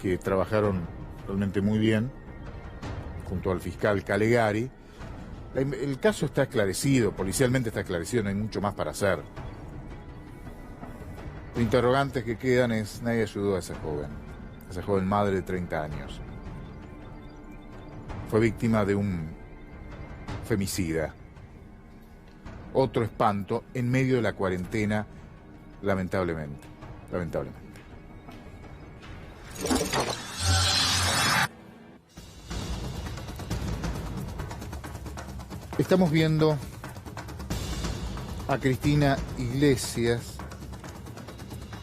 que trabajaron realmente muy bien, junto al fiscal Calegari. El caso está esclarecido, policialmente está esclarecido, no hay mucho más para hacer. Los interrogantes que quedan es, nadie ayudó a esa joven madre de 30 años. Fue víctima de un femicida. Otro espanto en medio de la cuarentena, lamentablemente. Estamos viendo a Cristina Iglesias,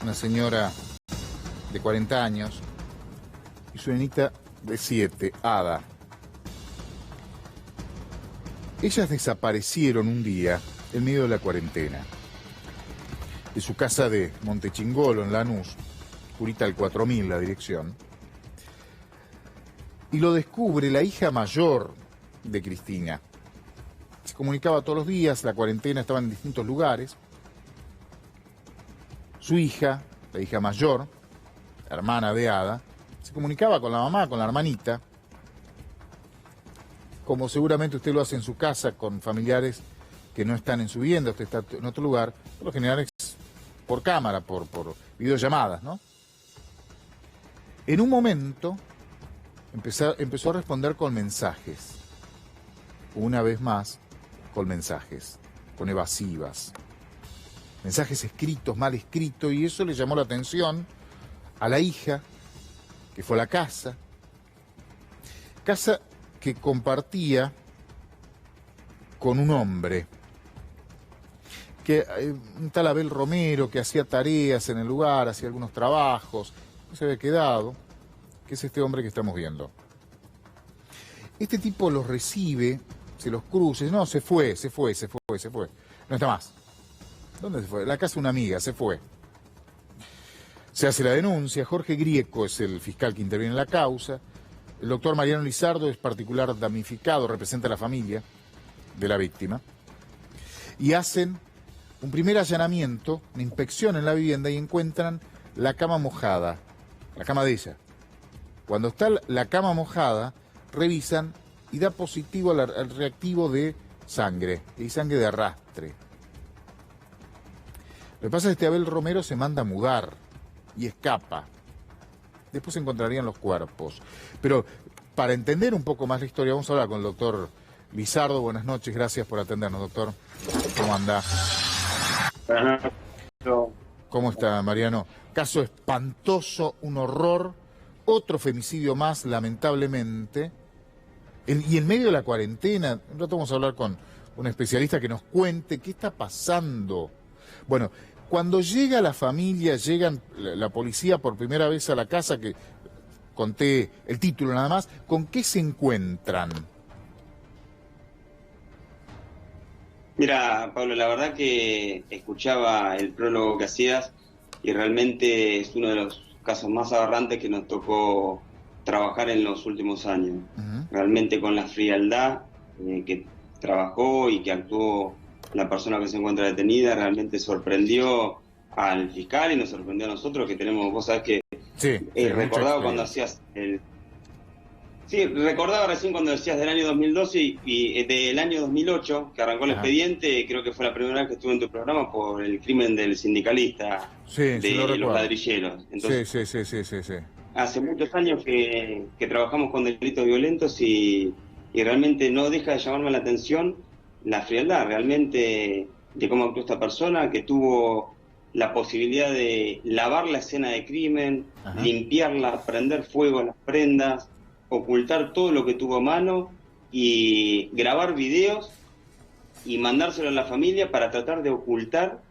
una señora de 40 años, y su nenita de 7, Ada. Ellas desaparecieron un día en medio de la cuarentena, de su casa de Montechingolo, en Lanús, Curita al 4000, la dirección, y lo descubre la hija mayor de Cristina. Se comunicaba todos los días, la cuarentena estaba en distintos lugares. Su hija, la hija mayor, hermana de Ada, se comunicaba con la mamá, con la hermanita, como seguramente usted lo hace en su casa con familiares que no están en su vivienda, usted está en otro lugar, por lo general es por cámara, por videollamadas, ¿no? En un momento empezó a responder con mensajes, una vez más con mensajes, con evasivas, mensajes escritos, mal escritos, y eso le llamó la atención a la hija, que fue a la casa que compartía con un hombre, un tal Abel Romero, que hacía tareas en el lugar, hacía algunos trabajos, no se había quedado, que es este hombre que estamos viendo. Este tipo los recibe, se los cruza, no, se fue, no está más. ¿Dónde se fue? La casa de una amiga, se fue. Se hace la denuncia, Jorge Grieco es el fiscal que interviene en la causa, el doctor Mariano Lizardo es particular damnificado, representa a la familia de la víctima, y hacen un primer allanamiento, una inspección en la vivienda, y encuentran la cama mojada, la cama de ella. Cuando está la cama mojada, revisan y da positivo al reactivo de sangre, y sangre de arrastre. Lo que pasa es que este Abel Romero se manda a mudar y escapa. Después se encontrarían los cuerpos. Pero para entender un poco más la historia, vamos a hablar con el doctor Lizardo. Buenas noches, gracias por atendernos, doctor. ¿Cómo anda? ¿Cómo está, Mariano? Caso espantoso, un horror, otro femicidio más, lamentablemente. Y en medio de la cuarentena, un rato vamos a hablar con un especialista que nos cuente qué está pasando. Bueno, cuando llega la familia, llegan la policía por primera vez a la casa, que conté el título nada más, ¿con qué se encuentran? Mira, Pablo, la verdad que escuchaba el prólogo que hacías y realmente es uno de los casos más aberrantes que nos tocó trabajar en los últimos años. Realmente con la frialdad que trabajó y que actuó la persona que se encuentra detenida, realmente sorprendió al fiscal y nos sorprendió a nosotros, que tenemos, vos sabés que recordaba cuando hacías recordaba recién cuando decías del año 2012 y del año 2008, que arrancó el expediente, creo que fue la primera vez que estuve en tu programa por el crimen del sindicalista de los ladrilleros. Entonces, Sí. hace muchos años que trabajamos con delitos violentos y realmente no deja de llamarme la atención la frialdad realmente de cómo actuó esta persona, que tuvo la posibilidad de lavar la escena de crimen, limpiarla, prender fuego a las prendas, ocultar todo lo que tuvo a mano y grabar videos y mandárselo a la familia para tratar de ocultar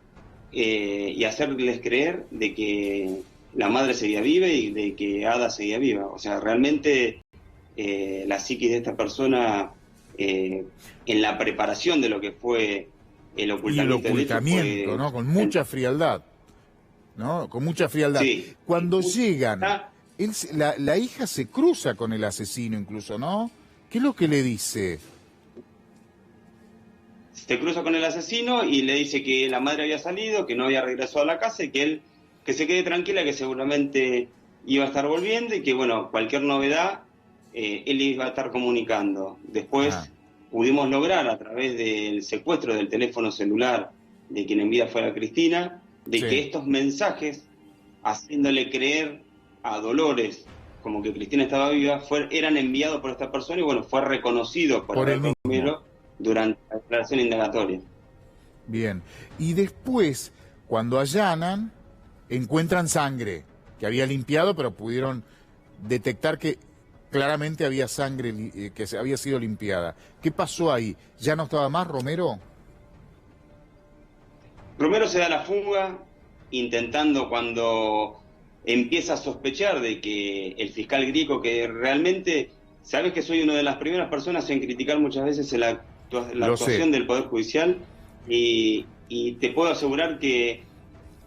y hacerles creer de que la madre seguía viva y de que Ada seguía viva. O sea, realmente la psiquis de esta persona en la preparación de lo que fue el ocultamiento, fue, ¿no? Con mucha frialdad, ¿no? Con mucha frialdad. Sí. Cuando llegan, la hija se cruza con el asesino incluso, ¿no? ¿Qué es lo que le dice? Se cruza con el asesino y le dice que la madre había salido, que no había regresado a la casa y que él, que se quede tranquila, que seguramente iba a estar volviendo y que, bueno, cualquier novedad, él iba a estar comunicando. Después pudimos lograr, a través del secuestro del teléfono celular de quien en vida fue a Cristina, de que estos mensajes, haciéndole creer a Dolores como que Cristina estaba viva, eran enviados por esta persona y, bueno, fue reconocido por el Romero durante la declaración indagatoria. Bien. Y después, cuando allanan, encuentran sangre, que había limpiado, pero pudieron detectar que claramente había sangre que había sido limpiada. ¿Qué pasó ahí? ¿Ya no estaba más Romero? Romero se da la fuga, intentando, cuando empieza a sospechar de que el fiscal Grieco, que realmente, sabes que soy una de las primeras personas en criticar muchas veces la actuación del Poder Judicial, y te puedo asegurar que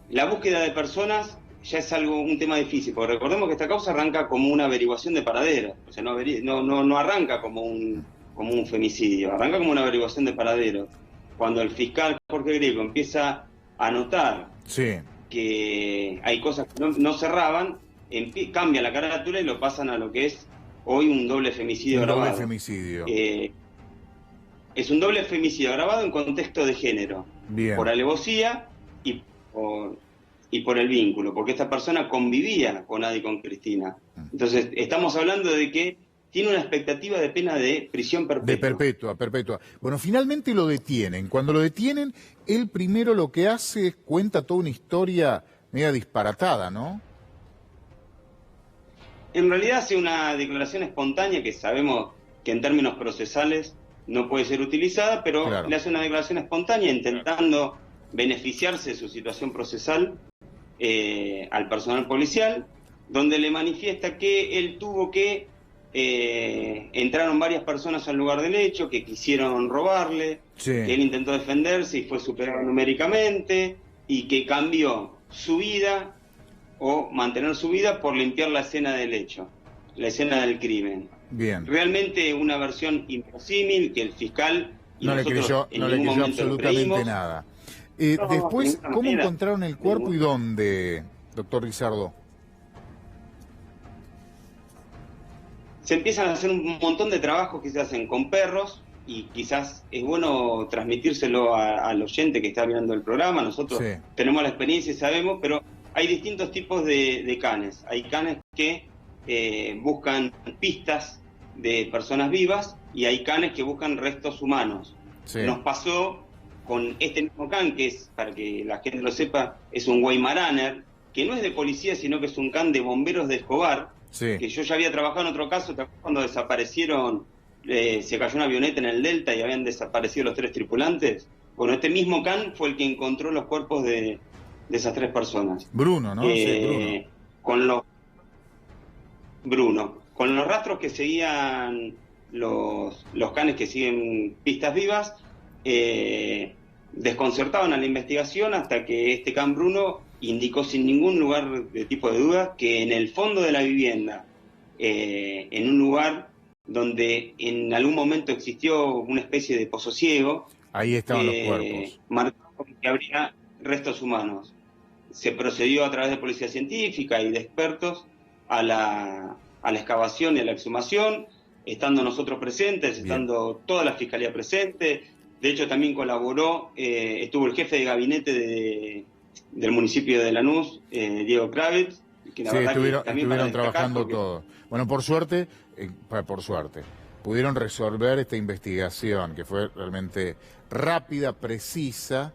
la búsqueda de personas ya es un tema difícil, porque recordemos que esta causa arranca como una averiguación de paradero, o sea, no arranca como un femicidio, arranca como una averiguación de paradero. Cuando el fiscal Jorge Grieco empieza a notar que hay cosas que no cerraban, cambia la carátula y lo pasan a lo que es hoy un doble femicidio grabado. Doble femicidio. Es un doble femicidio grabado en contexto de género. Bien. Por alevosía y por el vínculo, porque esta persona convivía con Adi y con Cristina. Entonces, estamos hablando de que tiene una expectativa de pena de prisión perpetua. De perpetua. Bueno, finalmente lo detienen. Cuando lo detienen, él primero lo que hace es cuenta toda una historia media disparatada, ¿no? En realidad hace una declaración espontánea que sabemos que en términos procesales no puede ser utilizada, pero le hace una declaración espontánea intentando beneficiarse de su situación procesal al personal policial, donde le manifiesta que él tuvo que entraron varias personas al lugar del hecho, que quisieron robarle, que él intentó defenderse y fue superado numéricamente, y que cambió su vida o mantener su vida por limpiar la escena del hecho, la escena del crimen. Bien. Realmente una versión inverosímil que el fiscal y no le creyó absolutamente nada. Después, ¿cómo encontraron el cuerpo y dónde, doctor Lizardo? Se empiezan a hacer un montón de trabajos que se hacen con perros, y quizás es bueno transmitírselo al oyente que está mirando el programa. Nosotros tenemos la experiencia y sabemos, pero hay distintos tipos de canes. Hay canes que buscan pistas de personas vivas y hay canes que buscan restos humanos. Nos pasó con este mismo can, que es, para que la gente lo sepa, es un Weimaraner, que no es de policía, sino que es un can de bomberos de Escobar, que yo ya había trabajado en otro caso, cuando desaparecieron, se cayó una avioneta en el Delta y habían desaparecido los 3 tripulantes. Bueno, este mismo can fue el que encontró los cuerpos de esas 3 personas. Bruno, ¿no? Bruno. Con los rastros que seguían los canes que siguen pistas vivas, desconcertaban a la investigación hasta que este can Bruno indicó sin ningún lugar de tipo de duda que en el fondo de la vivienda, en un lugar donde en algún momento existió una especie de pozo ciego, ahí estaban los cuerpos, marcó que habría restos humanos. Se procedió a través de policía científica y de expertos a la excavación y a la exhumación, estando nosotros presentes, estando toda la fiscalía presente. De hecho, también colaboró, estuvo el jefe de gabinete del municipio de Lanús, Diego Kravitz, que la verdad estuvieron trabajando todos. Bueno, por suerte, pudieron resolver esta investigación, que fue realmente rápida, precisa,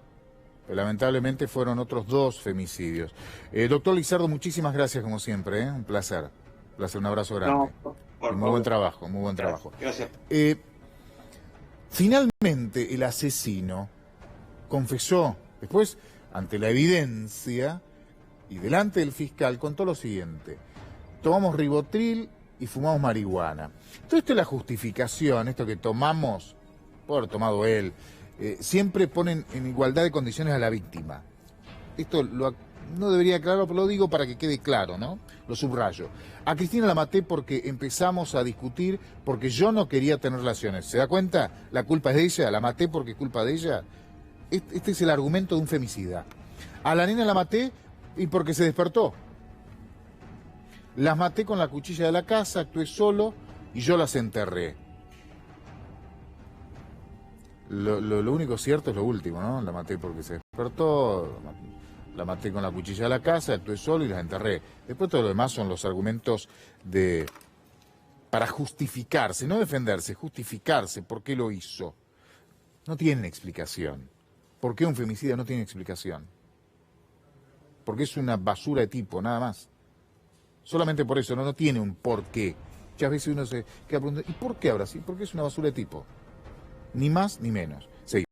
pero lamentablemente fueron otros 2 femicidios. Doctor Lizardo, muchísimas gracias como siempre, un placer. Un abrazo grande. Muy buen trabajo, muy buen trabajo. Gracias. Finalmente el asesino confesó, después, ante la evidencia y delante del fiscal, contó lo siguiente: tomamos ribotril y fumamos marihuana. Todo esto es la justificación, esto que tomamos, por haber tomado él, siempre ponen en igualdad de condiciones a la víctima. Esto no debería aclararlo, pero lo digo para que quede claro, ¿no? Lo subrayo. A Cristina la maté porque empezamos a discutir, porque yo no quería tener relaciones. ¿Se da cuenta? La culpa es de ella, la maté porque es culpa de ella. Este es el argumento de un femicida. A la nena la maté y porque se despertó. Las maté con la cuchilla de la casa, actué solo y yo las enterré. Lo único cierto es lo último, ¿no? La maté porque se despertó, la maté con la cuchilla de la casa, actué solo y las enterré. Después todo lo demás son los argumentos para justificarse, no defenderse, justificarse por qué lo hizo. No tienen explicación. ¿Por qué un femicida no tiene explicación? Porque es una basura de tipo, nada más. Solamente por eso, no tiene un porqué. Muchas veces uno se queda preguntando, ¿y por qué ahora sí? Porque es una basura de tipo. Ni más ni menos.